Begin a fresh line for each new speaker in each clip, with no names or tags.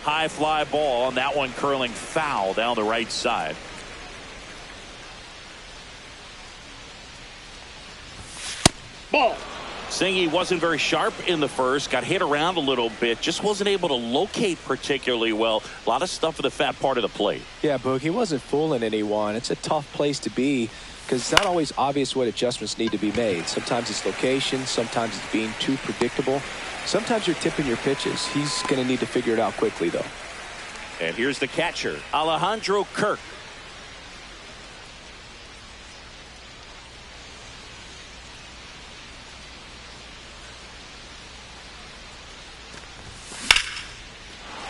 High fly ball, and that one curling foul down the right side. Ball. Singy wasn't very sharp in the first, got hit around a little bit, just wasn't able to locate particularly well. A lot of stuff at the fat part of the plate.
Yeah, Boog, he wasn't fooling anyone. It's a tough place to be because it's not always obvious what adjustments need to be made. Sometimes it's location, sometimes it's being too predictable. Sometimes you're tipping your pitches. He's going to need to figure it out quickly, though.
And here's the catcher, Alejandro Kirk.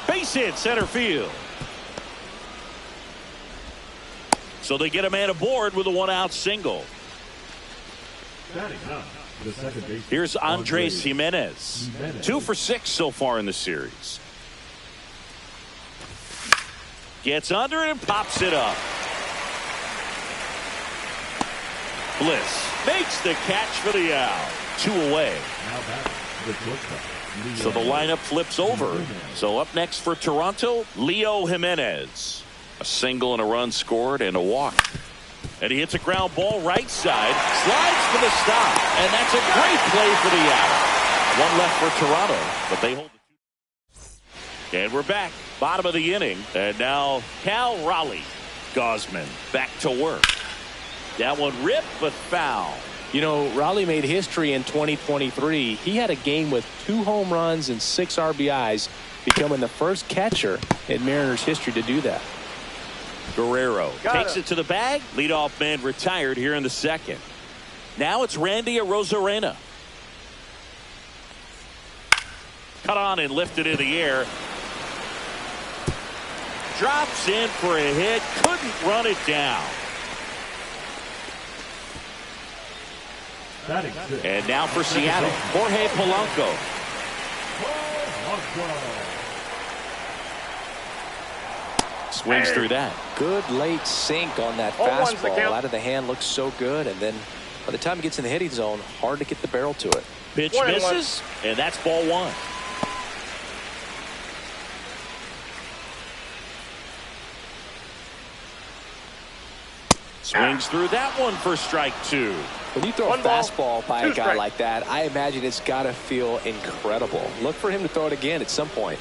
Base hit center field. So they get a man aboard with a one-out single. Here's Andres Jimenez. 2 for 6 so far in the series. Gets under it and pops it up. Bliss makes the catch for the out. 2 away. So the lineup flips over. So up next for Toronto, Leo Jimenez. A single and a run scored and a walk. And he hits a ground ball right side. Slides for the stop. And that's a great play for the out. One left for Toronto, but they hold the 2. And we're back. Bottom of the inning. And now Cal Raleigh. Gosman back to work. That one ripped but foul.
You know, Raleigh made history in 2023. He had a game with 2 home runs and 6 RBIs, becoming the first catcher in Mariners history to do that.
Guerrero takes it to the bag. Leadoff man retired here in the second. Now it's Randy Arozarena. Cut on and lifted in the air. Drops in for a hit. Couldn't run it down. And now for Seattle, Jorge Polanco. Swings through that.
Good late sink on that fastball. Out of the hand looks so good, and then by the time it gets in the hitting zone, hard to get the barrel to it.
Pitch misses, and that's ball 1. Swings through that one for strike 2.
When you throw a fastball by a guy like that, I imagine it's got to feel incredible. Look for him to throw it again at some point.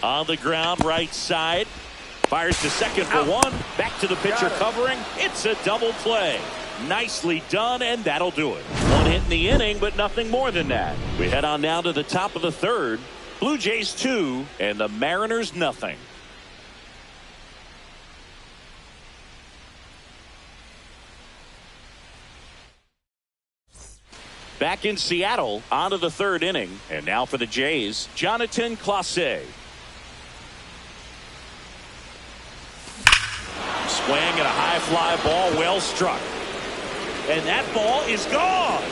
On the ground, right side. Fires to second for 1. Back to the pitcher covering. It's a double play. Nicely done, and that'll do it. 1 hit in the inning, but nothing more than that. We head on now to the top of the 3rd. Blue Jays 2, and the Mariners nothing. Back in Seattle, on to the 3rd inning. And now for the Jays, Jonathan Clase. Swing and a high fly ball, well struck. And that ball is gone.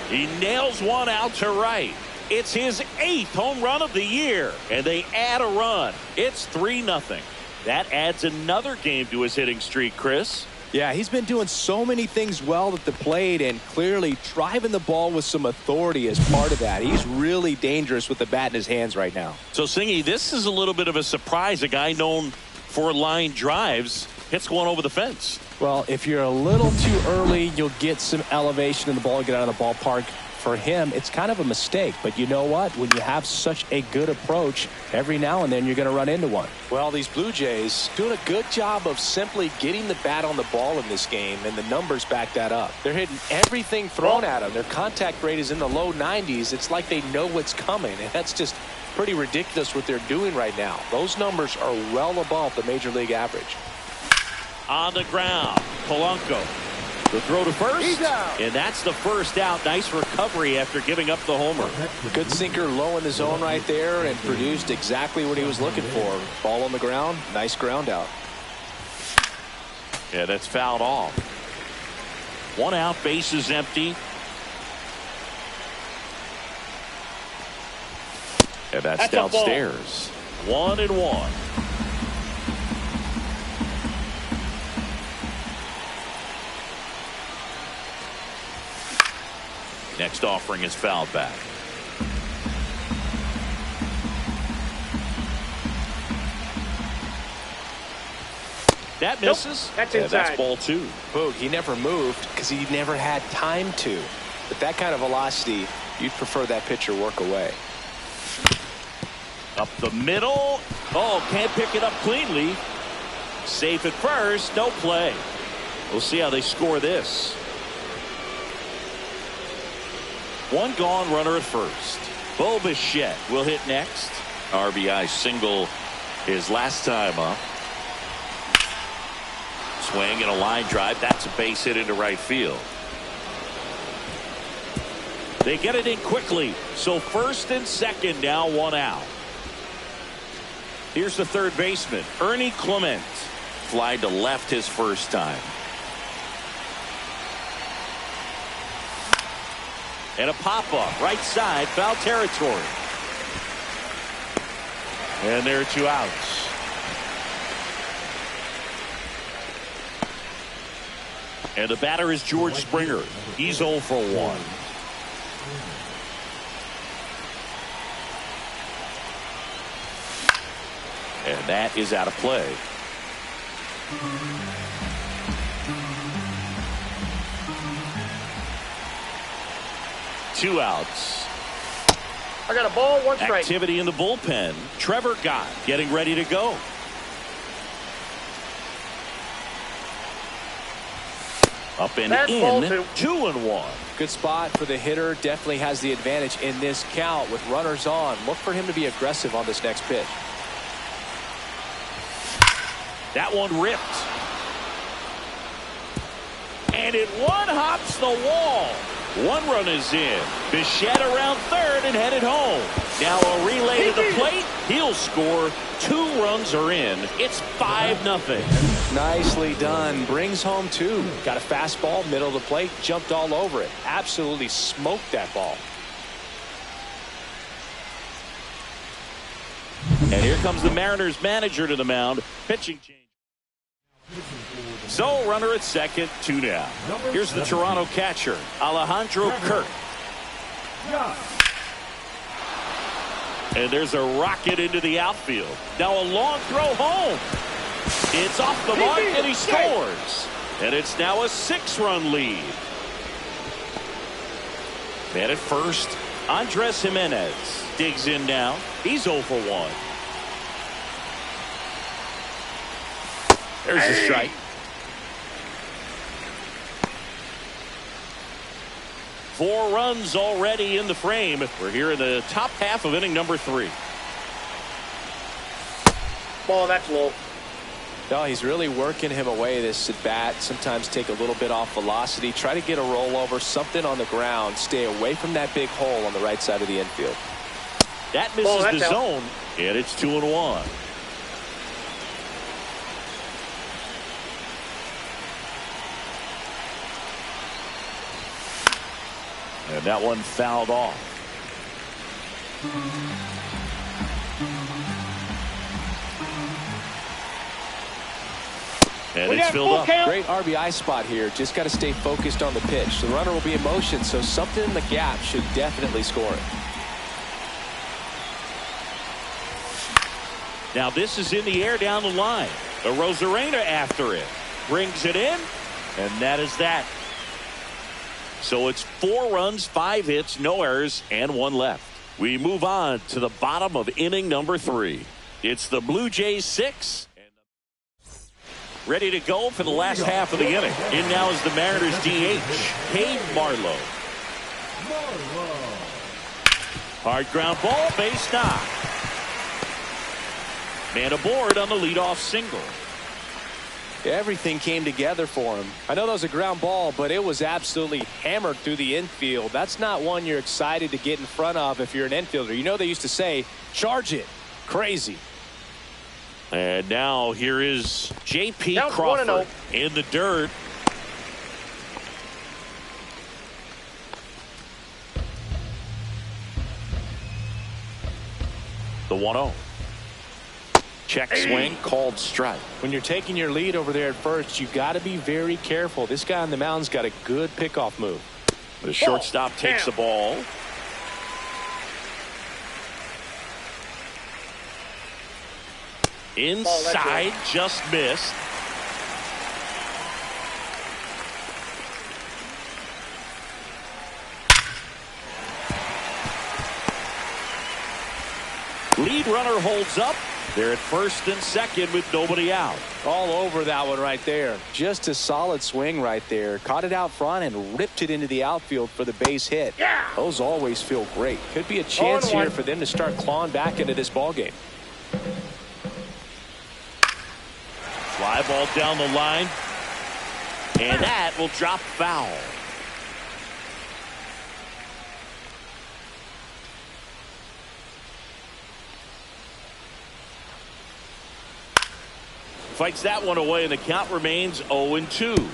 He nails one out to right. It's his 8th home run of the year. And they add a run. It's 3-0. That adds another game to his hitting streak, Chris.
Yeah, he's been doing so many things well at the plate and clearly driving the ball with some authority as part of that. He's really dangerous with the bat in his hands right now.
So, Singy, this is a little bit of a surprise. A guy known for line drives hits one over the fence.
Well, if you're a little too early, you'll get some elevation in the ball, get out of the ballpark. For him, it's kind of a mistake. But you know what? When you have such a good approach, every now and then you're going to run into one. Well, these Blue Jays doing a good job of simply getting the bat on the ball in this game, and the numbers back that up. They're hitting everything thrown at them. Their contact rate is in the low 90s. It's like they know what's coming, and that's just pretty ridiculous what they're doing right now. Those numbers are well above the major league average.
On the ground, Polanco. The throw to first, and that's the first out. Nice recovery after giving up the homer.
Good sinker low in the zone right there and produced exactly what he was looking for. Ball on the ground, nice ground out.
Yeah, that's fouled off. 1 out, base is empty. And that's downstairs. 1-1. Next offering is fouled back. That misses.
Nope, that's inside.
That's ball 2.
Boog, he never moved because he never had time to. With that kind of velocity, you'd prefer that pitcher work away.
Up the middle. Oh, can't pick it up cleanly. Safe at first. No play. We'll see how they score this. One gone, runner at first. Bo Bichette will hit next. RBI single his last time up. Swing and a line drive. That's a base hit into right field. They get it in quickly. So first and second now, 1 out. Here's the third baseman, Ernie Clement. Fly to left his first time. And a pop-up right side, foul territory. And there are 2 outs. And the batter is George Springer. He's 0 for 1. And that is out of play. Two outs.
I got a ball, 1 strike.
Activity in the bullpen. Trevor Gott getting ready to go. Up and
That's
in.
ball
2-1.
Good spot for the hitter. Definitely has the advantage in this count with runners on. Look for him to be aggressive on this next pitch.
That one ripped. And it one-hops the wall. 1 run is in. Bichette around third and headed home. Now a relay to the plate. He'll score. 2 runs are in. It's 5-0.
Nicely done. Brings home 2. Got a fastball, middle of the plate, jumped all over it. Absolutely smoked that ball.
And here comes the Mariners manager to the mound. Pitching change. So runner at second, 2 down. Here's the Toronto catcher, Alejandro Kirk. And there's a rocket into the outfield. Now a long throw home. It's off the mark and he scores. And it's now a 6-run lead. Man at first, Andres Jimenez digs in now. He's 0 for 1. There's a strike. 4 runs already in the frame. We're here in the top half of inning number 3.
Ball, that's low.
No, he's really working him away this at bat. Sometimes take a little bit off velocity. Try to get a rollover, something on the ground. Stay away from that big hole on the right side of the infield.
That misses the zone, and it's 2-1. And that one fouled off. And it's filled up.
Great RBI spot here. Just got to stay focused on the pitch. The runner will be in motion, so something in the gap should definitely score it.
Now this is in the air down the line. The Rosarena after it. Brings it in, and that is that. So it's 4 runs, 5 hits, no errors, and 1 left. We move on to the bottom of inning number 3. It's the Blue Jays 6. Ready to go for the last half of the inning. In now is the Mariners DH, Cade Marlowe. Hard ground ball, base knock. Man aboard on the leadoff single.
Everything came together for him. I know that was a ground ball, but it was absolutely hammered through the infield. That's not one you're excited to get in front of if you're an infielder. You know they used to say, charge it. Crazy.
And now here is J.P.
Count
Crawford in the dirt. The 1-0. Check swing, called strike.
When you're taking your lead over there at first, you got to be very careful. This guy on the mound's got a good pickoff move.
The shortstop takes the ball. Inside, just missed. Lead runner holds up. They're at first and second with nobody out.
All over that one right there. Just a solid swing right there. Caught it out front and ripped it into the outfield for the base hit.
Yeah.
Those always feel great. Could be a chance here for them to start clawing back into this ball game.
Fly ball down the line. And that will drop foul. Fights that one away, and the count remains 0-2.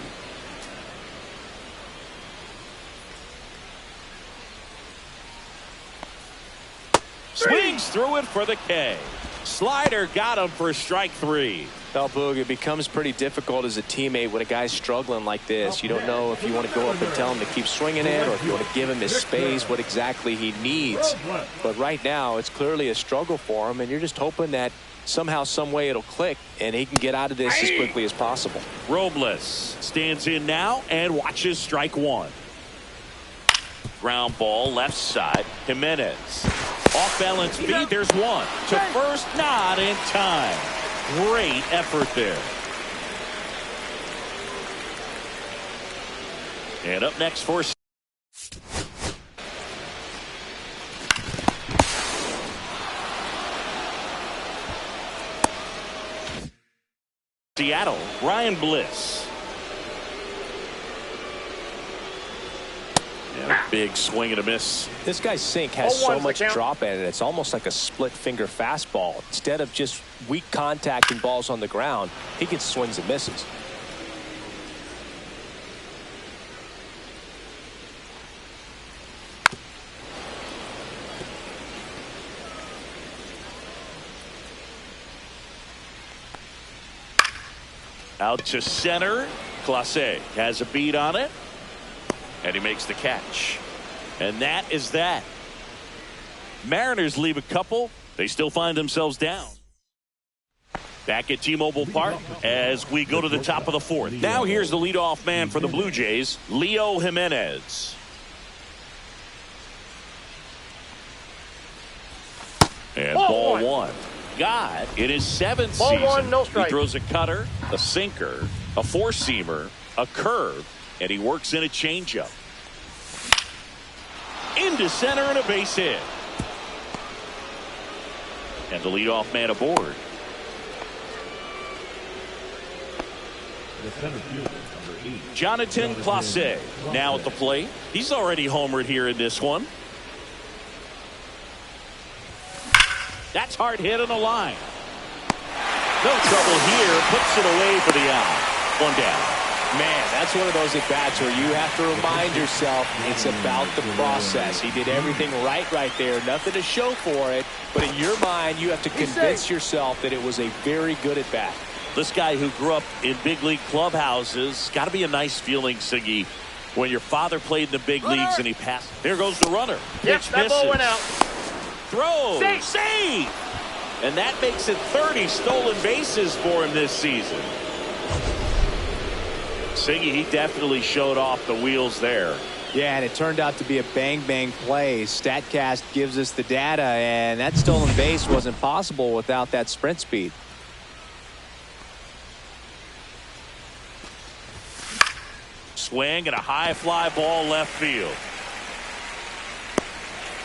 Swings through it for the K. Slider got him for strike 3.
Well, Boog, it becomes pretty difficult as a teammate when a guy's struggling like this. You don't know if you want to go up and tell him to keep swinging it or if you want to give him his space, what exactly he needs. But right now, it's clearly a struggle for him, and you're just hoping that somehow, some way it'll click and he can get out of this as quickly as possible.
Robles stands in now and watches strike 1. Ground ball left side. Jimenez off balance feed. There's one to first, not in time. Great effort there. And up next for Seattle, Ryan Bliss. Yeah, big swing and a miss.
This guy's sink has so much drop in it. It's almost like a split finger fastball. Instead of just weak contact and balls on the ground, he gets swings and misses.
Out to center. Clase has a beat on it. And he makes the catch. And that is that. Mariners leave a couple. They still find themselves down. Back at T-Mobile Park as we go to the top of the 4th. Now here's the leadoff man for the Blue Jays, Leo Jimenez. And ball one. God, in his 7th season, he throws a cutter, a sinker, a four-seamer, a curve, and he works in a changeup. Into center and a base hit. And the leadoff man aboard. Jonathan Clase now at the plate. He's already homered here in this one. That's hard hit on the line. No trouble here. Puts it away for the out. One down.
Man, that's one of those at-bats where you have to remind yourself it's about the process. He did everything right there. Nothing to show for it. But in your mind, you have to convince yourself that it was a very good at-bat.
This guy who grew up in big league clubhouses, got to be a nice feeling, Siggy, when your father played in the big leagues and he passed. There goes the runner.
Yep, that ball went out.
Throw. Save. And that makes it 30 stolen bases for him this season. Siggy, he definitely showed off the wheels there.
Yeah, and it turned out to be a bang-bang play. StatCast gives us the data, and that stolen base wasn't possible without that sprint speed.
Swing and a high fly ball left field.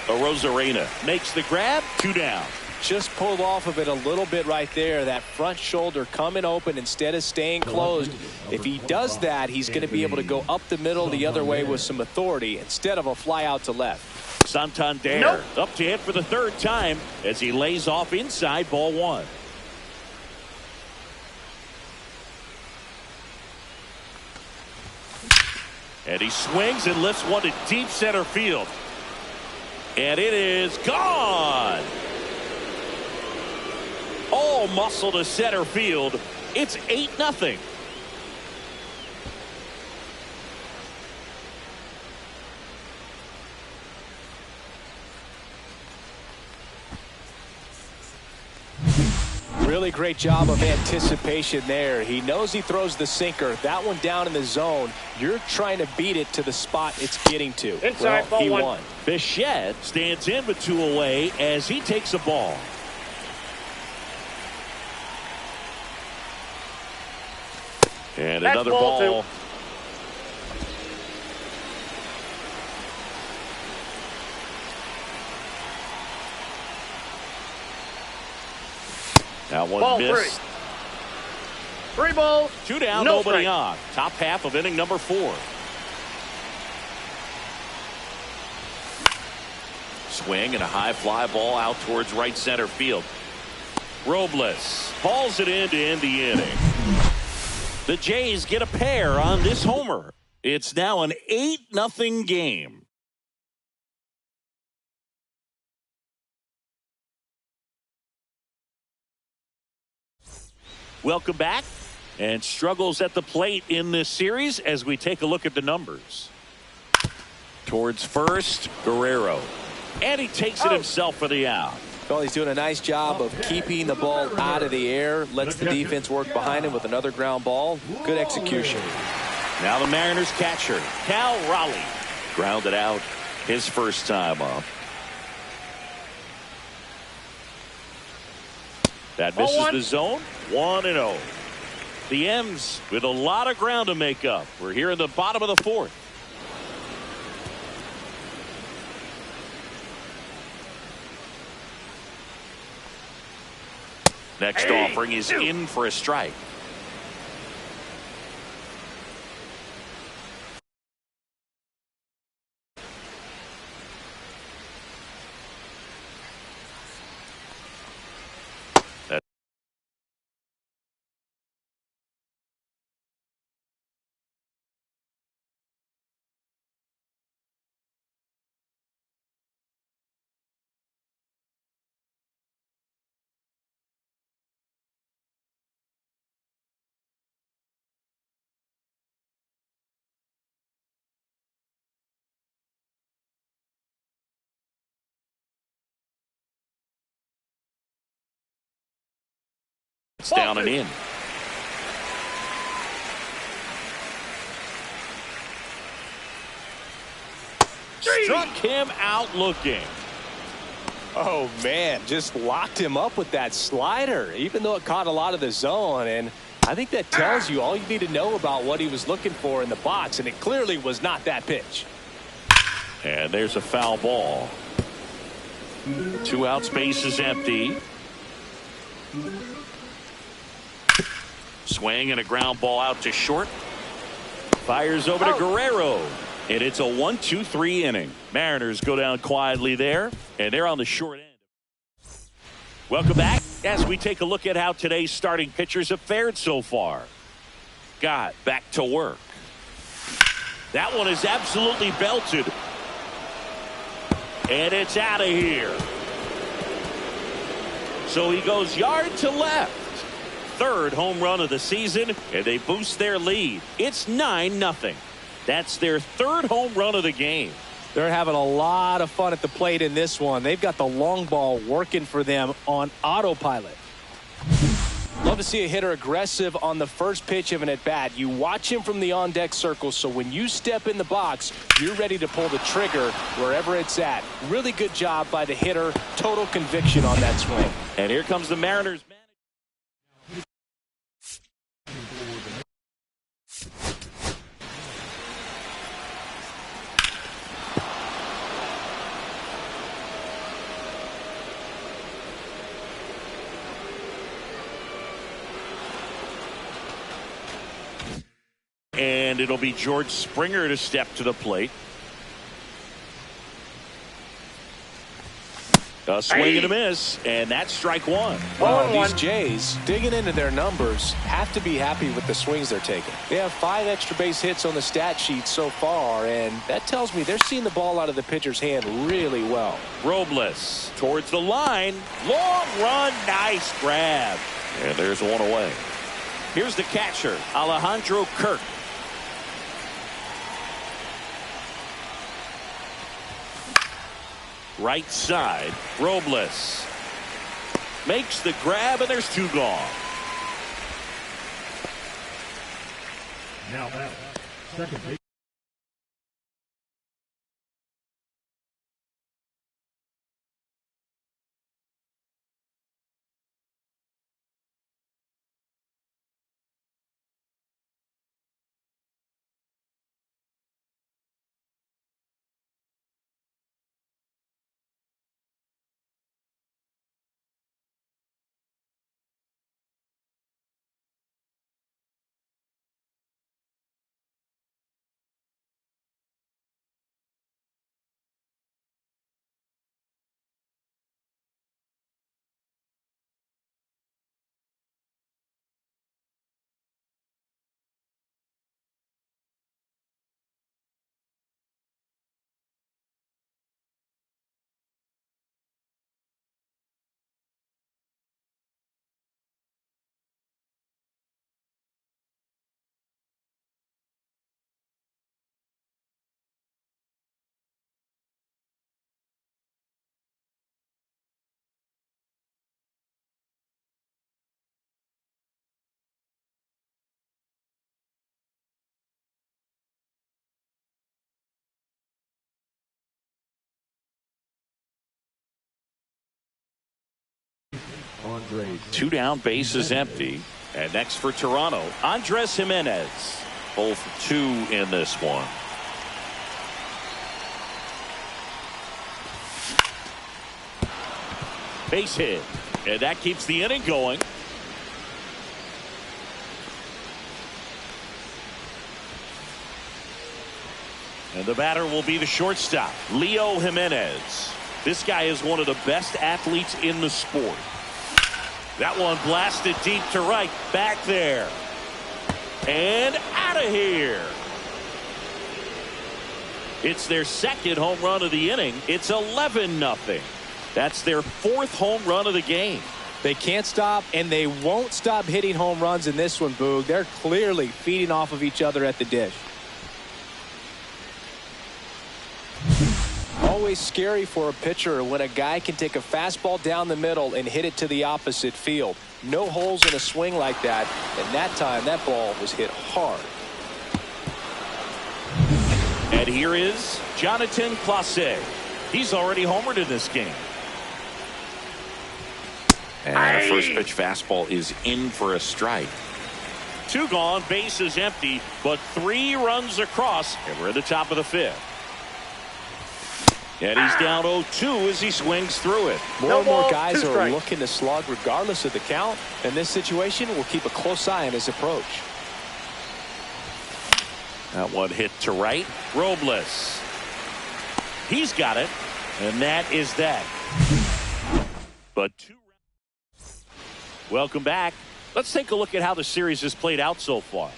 Rosarena makes the grab. 2 down.
Just pulled off of it a little bit right there. That front shoulder coming open instead of staying closed. If he does that, he's going to be able to go up the middle the other way with some authority instead of a fly out to left.
Santander up to hit for the 3rd time as he lays off inside ball 1. And he swings and lifts one to deep center field. And it is gone. All muscle to center field. It's 8-0.
Really great job of anticipation there. He knows he throws the sinker. That one down in the zone. You're trying to beat it to the spot it's getting to.
Inside,
well, he
ball one.
won.
Bichette stands in with 2 away as he takes a ball. And
That's
another
ball
ball.
two.
That one
Ball
missed.
3 balls.
2 down,
No
nobody
strike.
on. Top half of inning number 4. Swing and a high fly ball out towards right center field. Robles hauls it in to end the inning. The Jays get a pair on this homer. It's now an 8-0 game. Welcome back. And struggles at the plate in this series as we take a look at the numbers. Towards first, Guerrero. And he takes it himself for the out.
Well, he's doing a nice job of keeping the ball out of the air. Lets the defense work behind him with another ground ball. Good execution.
Now the Mariners catcher, Cal Raleigh. Grounded out his first time up. That misses
0-1.
the zone. 1-0. The M's with a lot of ground to make up. We're here in the bottom of the 4th. Next offering is in for a strike. It's down and in. Struck him out looking.
Oh, man, just locked him up with that slider, even though it caught a lot of the zone. And I think that tells you all you need to know about what he was looking for in the box, and it clearly was not that pitch.
And there's a foul ball. 2 out, space is empty. Swing and a ground ball out to short. Fires over to Guerrero. And it's a 1-2-3 inning. Mariners go down quietly there, and they're on the short end. Welcome back as we take a look at how today's starting pitchers have fared so far. Got back to work. That one is absolutely belted. And it's out of here. So he goes yard to left. 3rd home run of the season, and they boost their lead. It's 9-0. That's their 3rd home run of the game.
They're having a lot of fun at the plate in this one. They've got the long ball working for them on autopilot. Love to see a hitter aggressive on the first pitch of an at-bat. You watch him from the on-deck circle, so when you step in the box, you're ready to pull the trigger wherever it's at. Really good job by the hitter. Total conviction on that swing.
And here comes the Mariners. And it'll be George Springer to step to the plate. A swing and a miss, and that's strike 1.
Well, these Jays, digging into their numbers, have to be happy with the swings they're taking. They have 5 extra base hits on the stat sheet so far, and that tells me they're seeing the ball out of the pitcher's hand really well.
Robles towards the line. Long run, nice grab. And there's one away. Here's the catcher, Alejandro Kirk. Right side, Robles. makes the grab, and there's 2 gone.
Now that second base. Andres.
2 down, bases empty. And next for Toronto, Andres Jimenez. 0 for 2 in this one. Base hit. And that keeps the inning going. And the batter will be the shortstop, Leo Jimenez. This guy is one of the best athletes in the sport. That one blasted deep to right. Back there. And out of here. It's their 2nd home run of the inning. It's 11-0. That's their 4th home run of the game.
They can't stop, and they won't stop hitting home runs in this one, Boog. They're clearly feeding off of each other at the dish. Always scary for a pitcher when a guy can take a fastball down the middle and hit it to the opposite field. No holes in a swing like that, and that time that ball was hit hard.
And here is Jonathan Clase. He's already homered in this game. And the first pitch fastball is in for a strike. 2 gone, bases empty, but 3 runs across, and we're at the top of the 5th. And he's down 0-2 as he swings through it.
More and more guys are looking to slug regardless of the count. In this situation, we'll keep a close eye on his approach.
That one hit to right. Robles. He's got it. And that is that. But 2. Welcome back. Let's take a look at how the series has played out so far.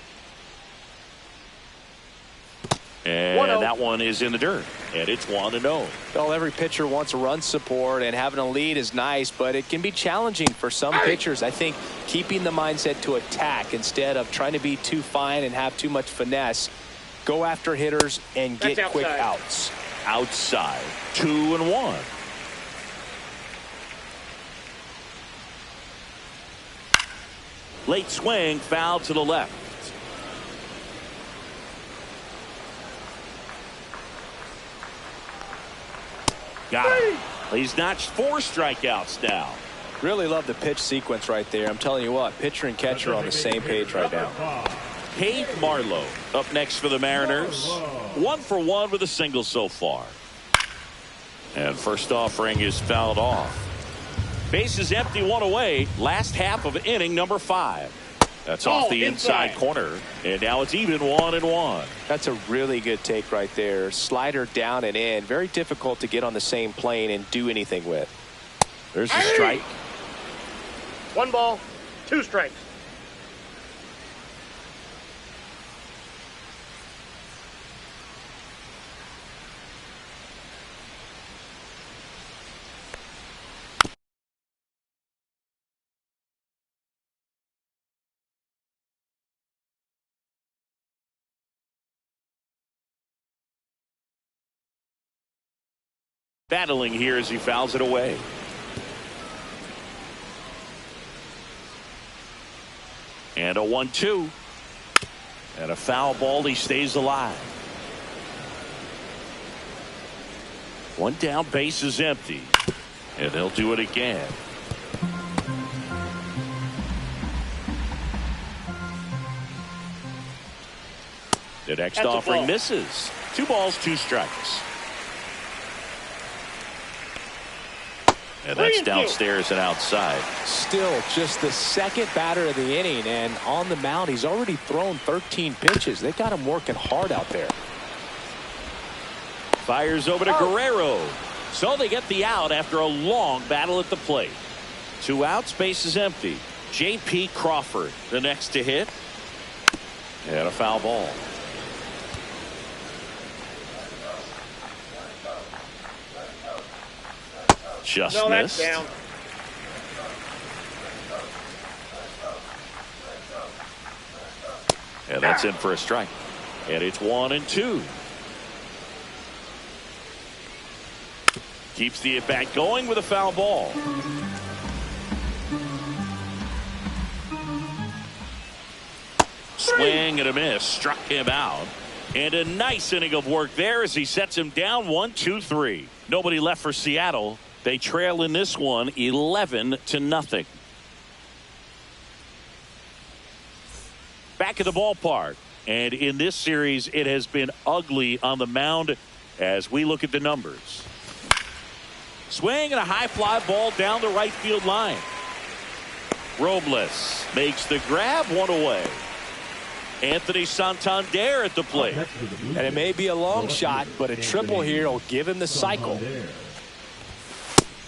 And that one is in the dirt. And it's 1-0.
Well, every pitcher wants a run support, and having a lead is nice, but it can be challenging for some pitchers. I think keeping the mindset to attack instead of trying to be too fine and have too much finesse. Go after hitters and get quick outs.
Outside. 2-1. Late swing, foul to the left. Got it. He's notched 4 strikeouts now.
Really love the pitch sequence right there. I'm telling you what, pitcher and catcher are on the same page right now.
Cade Marlowe up next for the Mariners. 1 for 1 with a single so far. And first offering is fouled off. Base is empty, 1 away. Last half of inning number 5. That's off the inside corner. And now it's even 1-1.
That's a really good take right there. Slider down and in. Very difficult to get on the same plane and do anything with.
There's a strike.
1 ball, 2 strikes.
Battling here as he fouls it away. And a 1-2. And a foul ball. He stays alive. One down, base is empty. And they'll do it again. The next offering misses. 2 balls, 2 strikes. And that's downstairs and outside.
Still just the second batter of the inning, and on the mound he's already thrown 13 pitches. They got him working hard out there.
Fires over to Guerrero. So they get the out after a long battle at the plate. 2 outs, base is empty. J.P. Crawford the next to hit. And a foul ball. Just missed.
That's down.
And that's in for a strike. And it's 1-2. Keeps the at bat going with a foul ball. Swing and a miss. Struck him out. And a nice inning of work there as he sets him down 1-2-3. Nobody left for Seattle. They trail in this one 11-0. Back at the ballpark. And in this series, it has been ugly on the mound as we look at the numbers. Swing and a high fly ball down the right field line. Robles makes the grab, 1 away. Anthony Santander at the plate.
And it may be a long shot, but a triple here will give him the cycle.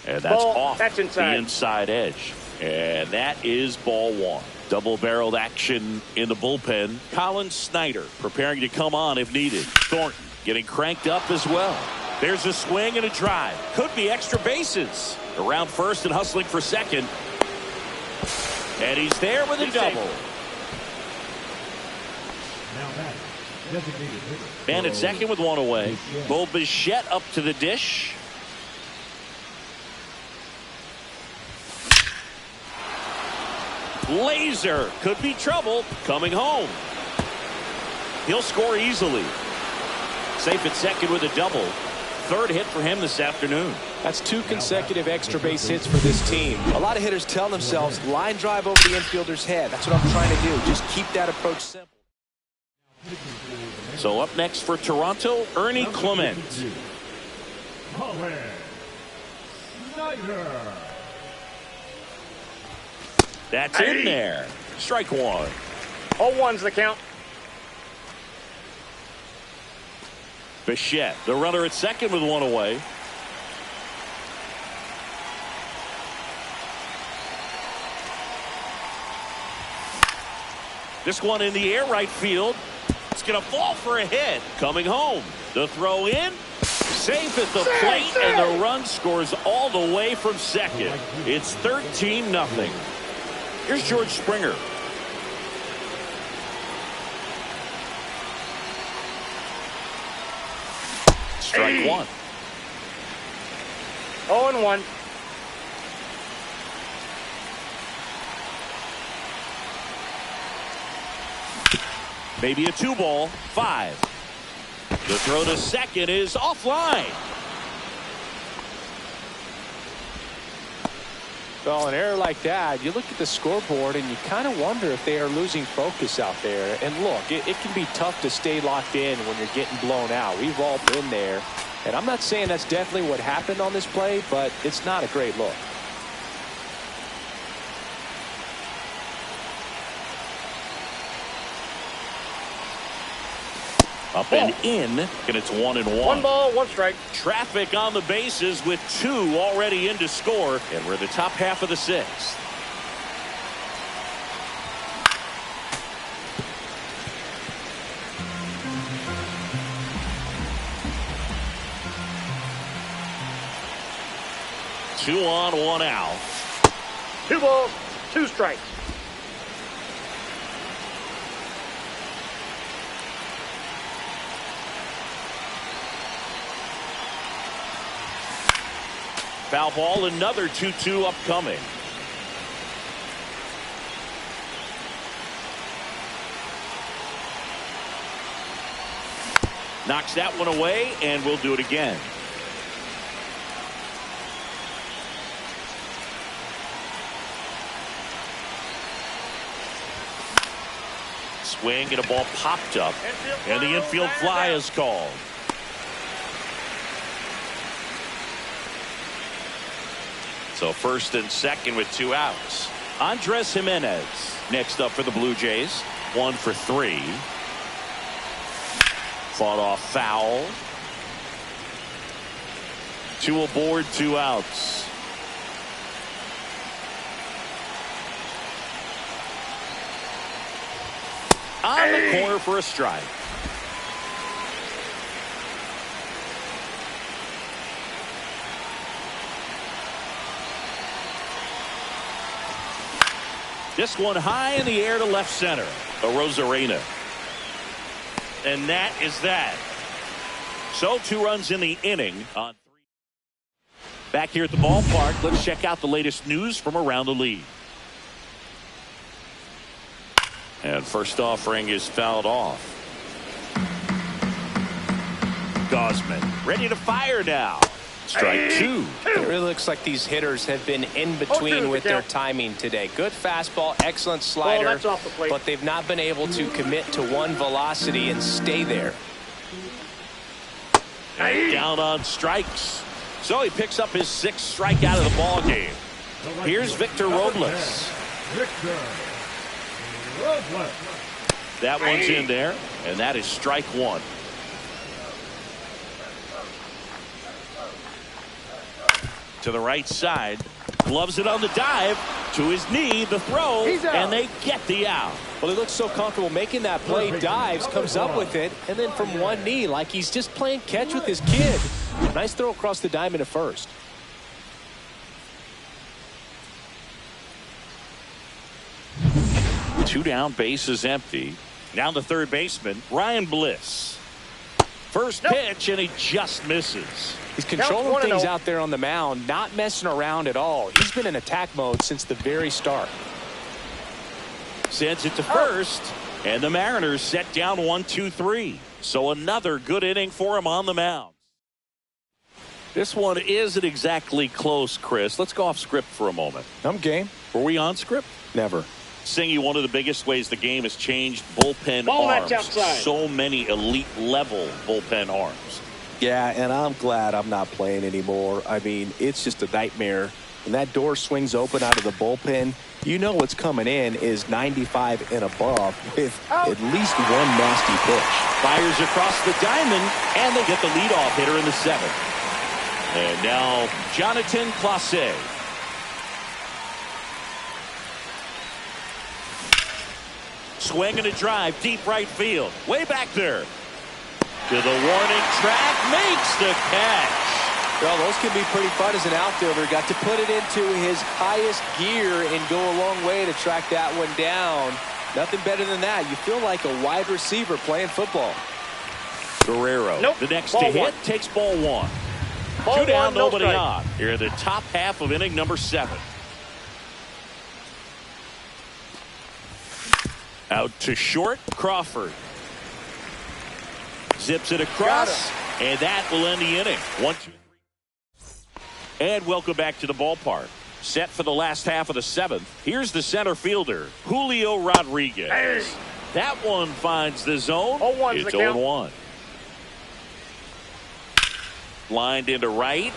And that's off
that's inside.
the inside edge. And that is ball 1. Double-barreled action in the bullpen. Colin Snyder preparing to come on if needed. Thornton getting cranked up as well. There's a swing and a drive. Could be extra bases. Around first and hustling for second. And he's there with a double. Man at second with 1 away. Bo Bichette up to the dish. Laser could be trouble coming home. He'll score easily. Safe at second with a double. 3rd hit for him this afternoon.
That's 2 consecutive extra base hits for this team. A lot of hitters tell themselves line drive over the infielder's head. That's what I'm trying to do. Just keep that approach simple.
So up next for Toronto, Ernie Clement. That's in there. Strike 1.
0-1's the count.
Bichette, the runner at second with 1 away. This one in the air, right field. It's going to fall for a hit. Coming home. The throw in. Safe at the plate, and the run scores all the way from second. It's 13-0. Here's George Springer. Strike 1.
0-1.
Maybe a 2-ball. 5. The throw to second is offline.
Well, an error like that, you look at the scoreboard and you kind of wonder if they are losing focus out there. And look, it can be tough to stay locked in when you're getting blown out. We've all been there. And I'm not saying that's definitely what happened on this play, but it's not a great look.
Up and in, and it's 1-1.
1 ball, 1 strike.
Traffic on the bases with 2 already in to score, and we're in the top half of the 6th. Two on, 1 out.
2 balls, 2 strikes.
Foul ball, another 2-2 upcoming. Knocks that one away, and we'll do it again. Swing and a ball popped up, and the infield fly is called. So first and second with 2 outs. Andres Jimenez next up for the Blue Jays. 1 for 3. Fought off foul. 2 aboard, 2 outs. On the corner for a strike. This one high in the air to left center. A Rosarena. And that is that. So 2 runs in the inning on 3. Back here at the ballpark, let's check out the latest news from around the league. And first offering is fouled off. Gosman ready to fire now. Strike 2.
It really looks like these hitters have been in between with their timing today. Good fastball, excellent slider,
that's off the plate.
but they've not been able to commit to one velocity and stay there.
And down on strikes. So he picks up his 6th strikeout of the ball game. Here's Victor Robles. That one's in there, and that is strike 1. To the right side, gloves it on the dive, to his knee, the throw, and they get the out.
Well, he looks so comfortable making that play, dives, comes up with it, and then from one knee, like he's just playing catch with his kid. Nice throw across the diamond at first.
Two down, base is empty. Now the third baseman, Ryan Bliss. First pitch, and he just misses.
He's controlling things out there on the mound, not messing around at all. He's been in attack mode since the very start.
Sends it to first, and the Mariners set down 1-2-3. So another good inning for him on the mound. This one isn't exactly close, Chris. Let's go off script for a moment.
I'm game.
Were we on script?
Never.
Singy, one of the biggest ways the game has changed, bullpen arms. So many elite level bullpen arms.
Yeah, and I'm glad I'm not playing anymore. I mean, it's just a nightmare. When that door swings open out of the bullpen, you know what's coming in is 95 and above with at least one nasty pitch.
Fires across the diamond, and they get the leadoff hitter in the 7th. And now Jonathan Clase. Swing and a drive, deep right field. Way back there. To the warning track, makes the catch.
Well, those can be pretty fun as an outfielder. Got to put it into his highest gear and go a long way to track that one down. Nothing better than that. You feel like a wide receiver playing football.
Guerrero, the next to hit, takes ball 1.
Ball
2 down,
one, no
nobody
strike.
on. Here in the top half of inning number 7. Out to short, Crawford. Zips it across, and that will end the inning. 1-2-3. And welcome back to the ballpark. Set for the last half of the 7th. Here's the center fielder, Julio Rodriguez. That one finds the zone. It's 0-1. Lined into right.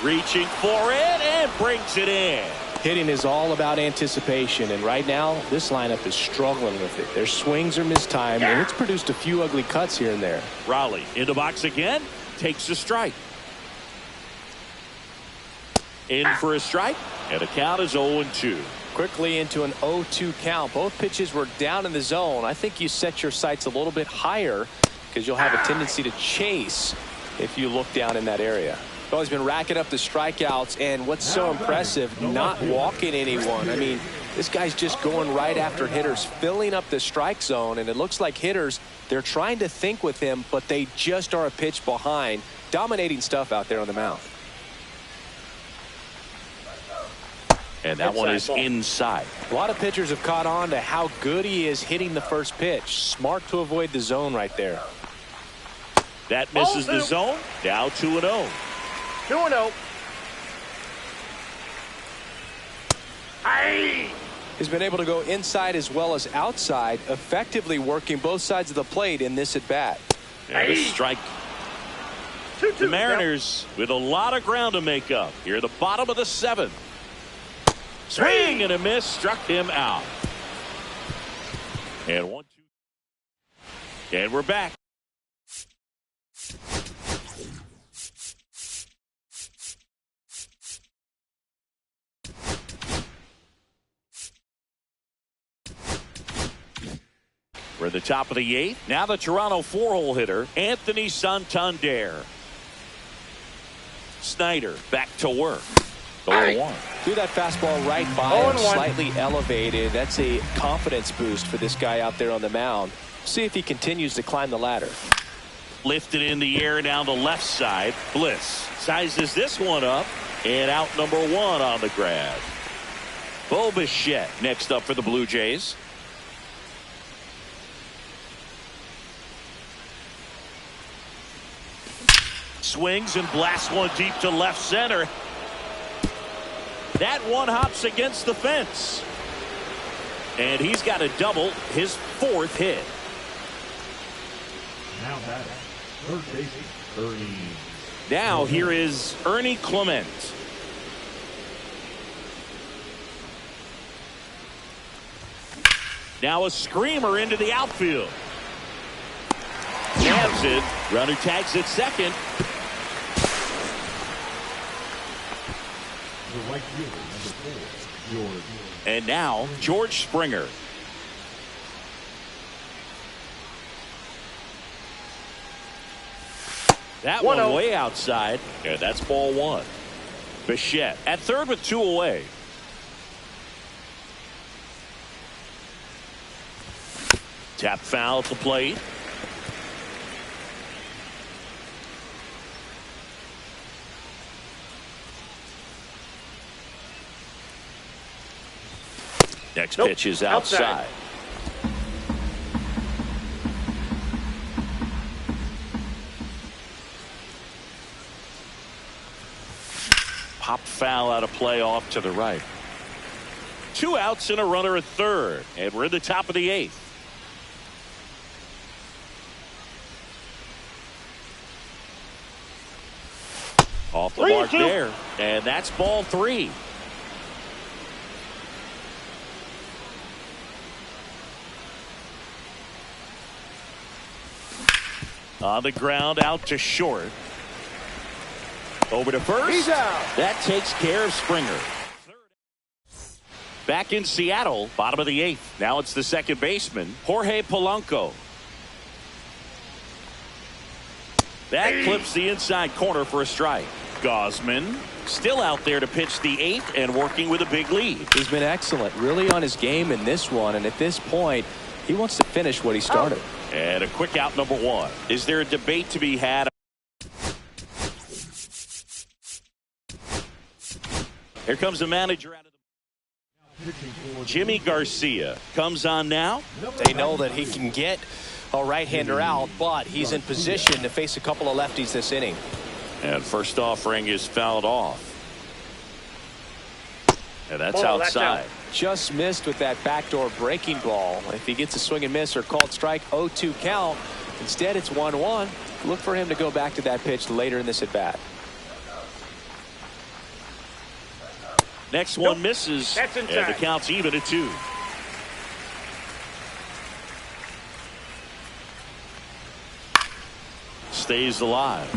Reaching for it and brings it in.
Hitting is all about anticipation, and right now this lineup is struggling with it. Their swings are mistimed, and it's produced a few ugly cuts here and there.
Raleigh in the box again, takes a strike. In for a strike, and the count is 0-2.
Quickly into an 0-2 count. Both pitches were down in the zone. I think you set your sights a little bit higher because you'll have a tendency to chase if you look down in that area. Well, he's been racking up the strikeouts, and what's so impressive, not walking anyone. I mean, this guy's just going right after hitters, filling up the strike zone, and it looks like hitters, they're trying to think with him, but they just are a pitch behind. Dominating stuff out there on the mound.
And that one is inside.
A lot of pitchers have caught on to how good he is hitting the first pitch. Smart to avoid the zone right there.
That misses the
0-2.
zone. Now 2-0.
2-0. Hey!
He's been able to go inside as well as outside, effectively working both sides of the plate in this at bat.
And a strike.
2-2.
The Mariners with a lot of ground to make up. Here at the bottom of the 7th. Swing and a miss, struck him out. And 1-2. And we're back. We're at the top of the 8th. Now the Toronto 4-hole hitter, Anthony Santander. Snyder back to work. 0-1.
Threw that fastball right by him, slightly elevated. That's a confidence boost for this guy out there on the mound. See if he continues to climb the ladder.
Lifted in the air down the left side. Bliss sizes this one up, and out number 1 on the grab. Bo Bichette next up for the Blue Jays. Swings and blasts one deep to left center. That one hops against the fence. And he's got a double, his 4th hit.
Now batting, third baseman, Ernie.
Now here is Ernie Clement. Now a screamer into the outfield. Jabs it. Runner tags at second.
The right fielder, number 4, George.
And now George Springer. That one
1-0.
way outside. And that's ball 1. Bichette at third with 2 away. Tap foul at the plate. Next pitch is outside. Pop foul out of play off to the right. 2 outs and a runner at third. And we're in the top of the 8th. Off the mark there. And that's ball 3. On the ground, out to short. Over to first.
He's out.
That takes care of Springer. Back in Seattle, bottom of the 8th. Now it's the second baseman, Jorge Polanco. That clips the inside corner for a strike. Gosman still out there to pitch the 8th and working with a big lead.
He's been excellent, really on his game in this one, and at this point, he wants to finish what he started.
And a quick out number 1. Is there a debate to be had? Here comes the manager out of the Jimmy Garcia comes on now.
They know that he can get a right-hander out, but he's in position to face a couple of lefties this inning.
And first offering is fouled off. And that's
Ball, that's
outside.
out.
Just missed with that backdoor breaking ball. If he gets a swing and miss or called strike, 0-2 count. Instead, it's 1-1. Look for him to go back to that pitch later in this at bat.
Next one misses.
That's
and
inside.
the count's even at 2. Stays alive.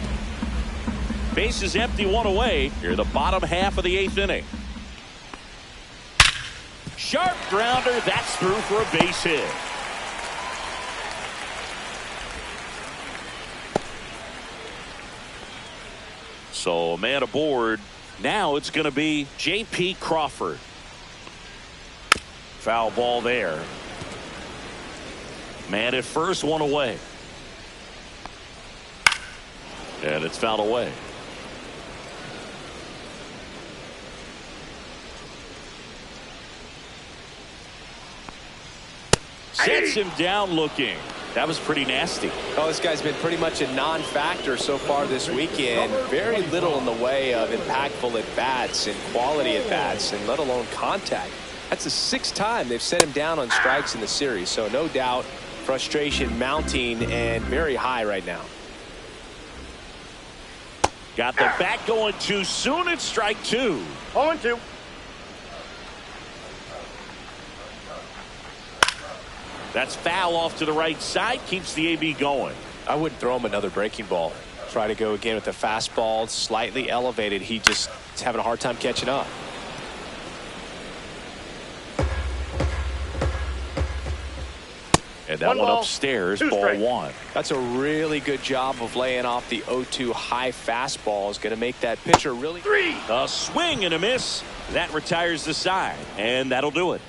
Base is empty, 1 away. Here the bottom half of the 8th inning. Sharp grounder. That's through for a base hit. So a man aboard. Now it's going to be J.P. Crawford. Foul ball there. Man at first, 1 away. And it's fouled away. Sets him down looking. That was pretty nasty.
Oh, this guy's been pretty much a non-factor so far this weekend. Very little in the way of impactful at-bats and quality at-bats, and let alone contact. That's the 6th time they've set him down on strikes in the series. So no doubt frustration mounting and very high right now.
Got the bat going too soon. It's strike 2.
0-2.
That's foul off to the right side. Keeps the AB going.
I wouldn't throw him another breaking ball. Try to go again with the fastball slightly elevated. He just is having a hard time catching up.
And that one upstairs, ball 1.
That's a really good job of laying off the 0-2 high fastball. Is going to make that pitcher really.
3.
A swing and a miss. That retires the side, and that'll do it.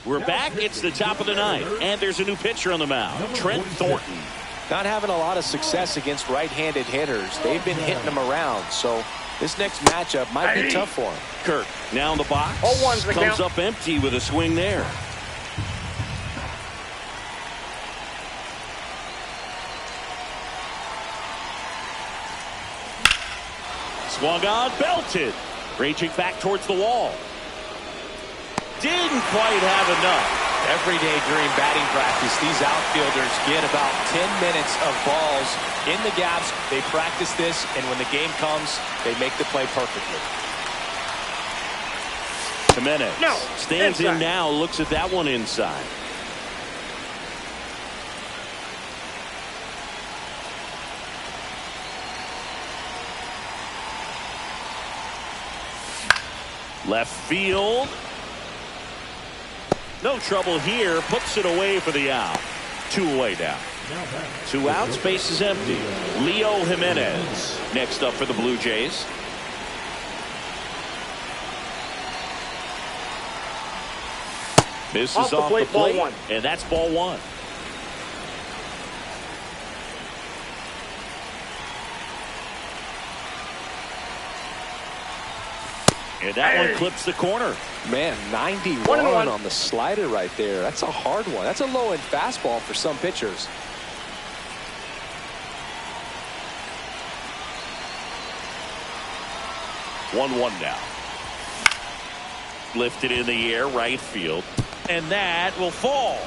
We're back. It's the top of the 9th, and there's a new pitcher on the mound, Trent Thornton.
Not having a lot of success against right-handed hitters. They've been hitting them around, so this next matchup might be tough for him.
Kirk now in the box.
0-1's the
comes
count.
up empty with a swing there. Swung on, belted. Raging back towards the wall. Didn't quite have enough.
Every day during batting practice, these outfielders get about 10 minutes of balls in the gaps. They practice this, and when the game comes, they make the play perfectly.
Jimenez stands in now, looks at that one inside. Left field. No trouble here. Puts it away for the out. 2 away now. 2 outs. Base is empty. Leo Jimenez next up for the Blue Jays. Misses off the plate,
ball 1.
And that's ball 1. And that one clips the corner.
Man, 91 on the slider right there. That's a hard one. That's a low-end fastball for some pitchers.
One now. Lifted in the air, right field. And that will fall.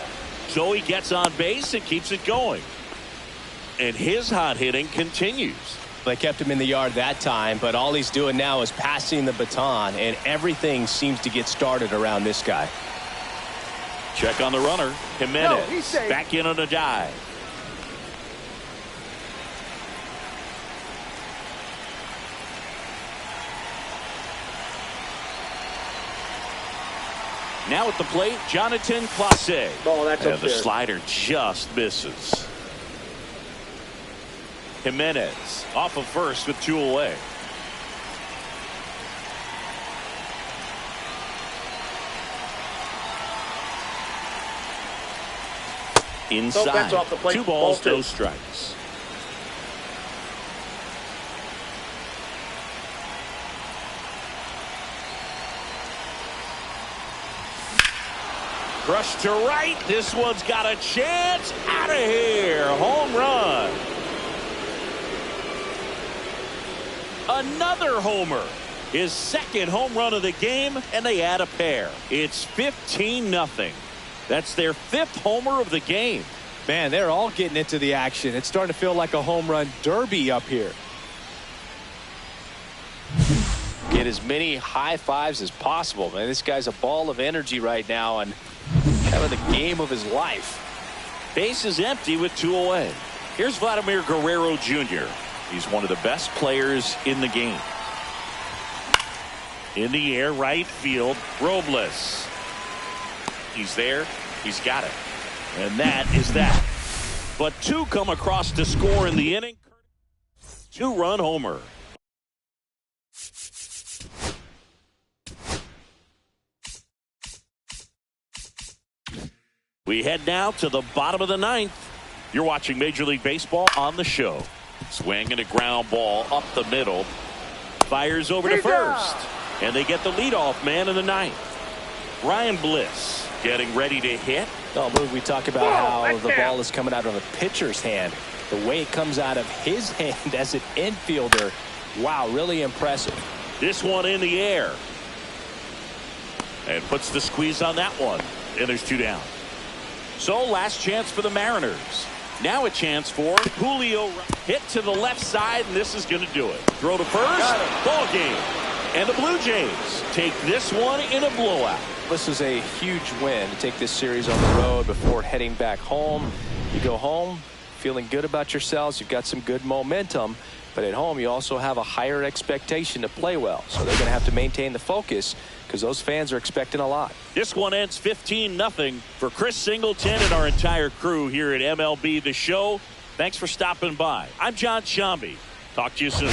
So he gets on base and keeps it going. And his hot hitting continues.
They kept him in the yard that time, but all he's doing now is passing the baton, and everything seems to get started around this guy.
Check on the runner. Jimenez
he's safe.
back in on a dive. Now at the plate, Jonathan Clase.
Oh, that's
and the
upstairs.
slider just misses. Jimenez off of first with 2 away. Inside.
that's off the plate.
2 balls,
Ball 2.
no strikes. Rush to right. This one's got a chance. Out of here. Home run. Another homer. His 2nd home run of the game, and they add a pair. It's 15-0. That's their 5th homer of the game.
Man, they're all getting into the action. It's starting to feel like a home run derby up here. Get as many high fives as possible, man. This guy's a ball of energy right now and having the game of his life.
Base is empty with 2 away. Here's Vladimir Guerrero Jr. He's one of the best players in the game. In the air, right field, Robles. He's there. He's got it. And that is that. But 2 come across to score in the inning. 2-run homer. We head now to the bottom of the 9th. You're watching Major League Baseball on the show. Swing and a ground ball up the middle. Fires over to first. And they get the leadoff man in the 9th. Ryan Bliss getting ready to hit.
Oh, Boog, we talk about how the ball is coming out of a pitcher's hand. The way it comes out of his hand as an infielder, wow, really impressive.
This one in the air. And puts the squeeze on that one. And there's 2 down. So last chance for the Mariners. Now a chance for Julio. Hit to the left side, and this is going to do it. Throw to first. Ball game. And the Blue Jays take this one in a blowout.
This is a huge win to take this series on the road before heading back home. You go home feeling good about yourselves. You've got some good momentum. But at home, you also have a higher expectation to play well. So they're going to have to maintain the focus because those fans are expecting a lot.
This one ends 15-0 for Chris Singleton and our entire crew here at MLB The Show. Thanks for stopping by. I'm John Shambi. Talk to you soon.